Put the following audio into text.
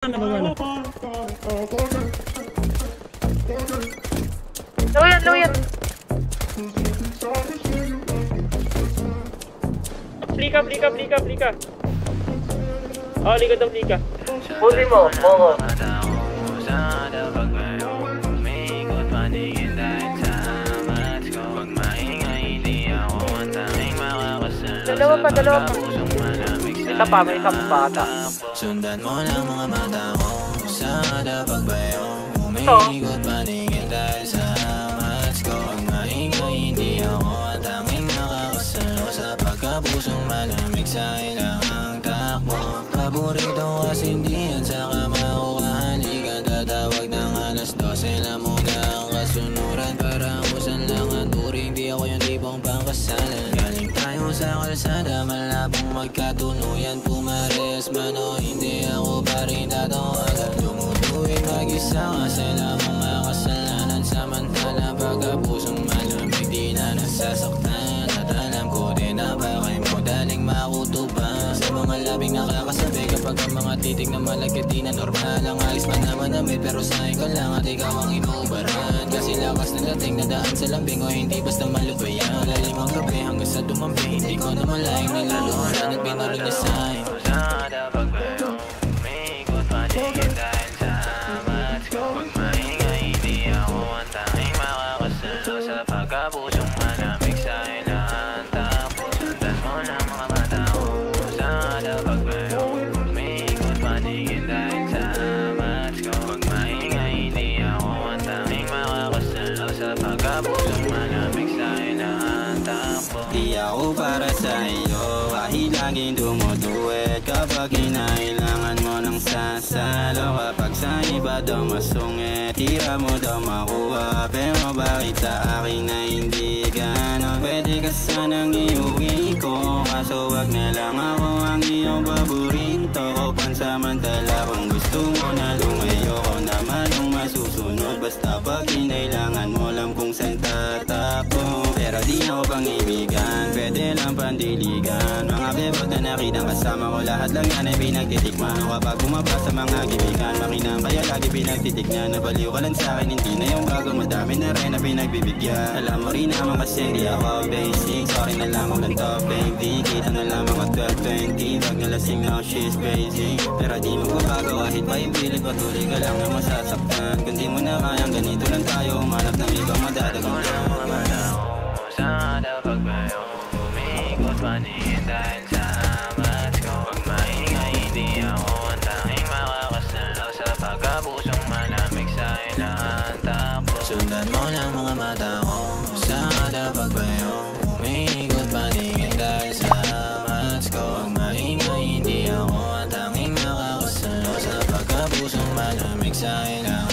Low yan. Plika. Oh, likod ng plika. Huli mo, mongo. Dalawa pa. May isa pa bata. Sundan mo lang mga mata ko sa pagbayo. Umiikot paningin dahil sa mats ko. Ang maingay hindi ako at tanging nakakasalo sa pagkapusong malamig sa ilangang takbo. Paborito kasi hindi yan sa kamaukahan. Ika tatawag ng alas 12 na muna ang kasunuran. Para usan lang ang turing, di ako yung tipong pangkasalan. Galing tayo sa kalsada, malabong magkatunuyan. Pumares man o hindi, ako pa rin tatawagan. Lumutuin mag-isa kasi lamang makasalanan. Samantala pagkapusong malamig, di na nasasaktan. At alam ko din na bakay mo daling makutupan. Sa mga labing nakakasabi kapag ang mga titig na malagkat, di na normal. Ang ayos man naman namin, pero sa'yo ko lang at ikaw ang inuubaran. Kasi lakas na dating na daan sa lambing o hindi basta malubayan. Lalim ang gabi hanggang sa dumampi, hindi ko na malayang nilaluhan at binulog na sa'yo. Sada pagbayo, umiikot paningin dahil sa mats ko. Pag maingay, hindi ako ang tanging makakasalo sa pagkapusong malamig sa ilangan. Tapos sundan mo lang mga mata ko. Sada pagbayo, umiikot paningin dahil sa mats ko. Pag maingay, hindi ako ang tanging makakasalo sa pagkapusong malamig sa ilangan. Tapos di ako para sa iyo, kahit laging dumuduwet. Kapag hinailangan mo ng sasalo, kapag sa iba daw masungit, tira mo daw makuha. Pero bakit sa akin na hindi gano'n? Pwede ka sanang iuwi ko, kaso wag na lang ako ang iyong paborito. O pansamantala kung gusto mo na lumayo ko naman ang masusunod. Basta pag hinailangan mo alam kung saan tatakbo. Pero di ako pang-ibigan, pwede lang pandiligan. Mga bebot na nakitang kasama ko, lahat lang yan ay pinagtitikman. Kapag bumaba sa mga gibigan, makinang kaya lagi pinagtitignan. Nabaliw ka lang sa'kin, hindi na yung bago, madami na rin na pinagbibigyan. Alam mo rin naman kasi hindi ako basic. Sorry na lang kung topic, di kita na lang mga 12-20. Wag nalasing na she's crazy, pero di mo babago kahit pa ipilit. Patuloy ka lang na masasaktan. Kung di mo na kayang ganito lang tayo, umanap ng ibang madadagang lang. Sada pagbayo, umiikot paningin dahil sa mats ko. Pag maingay, hindi ako ang tanging makakasalo sa pagkapusong malamig sa ilangan. Tapos sundan mo lang mga mata ko. Sada pagbayo, umiikot paningin dahil sa mats ko. Pag maingay, hindi ako ang tanging makakasalo sa pagkapusong malamig sa ilangan.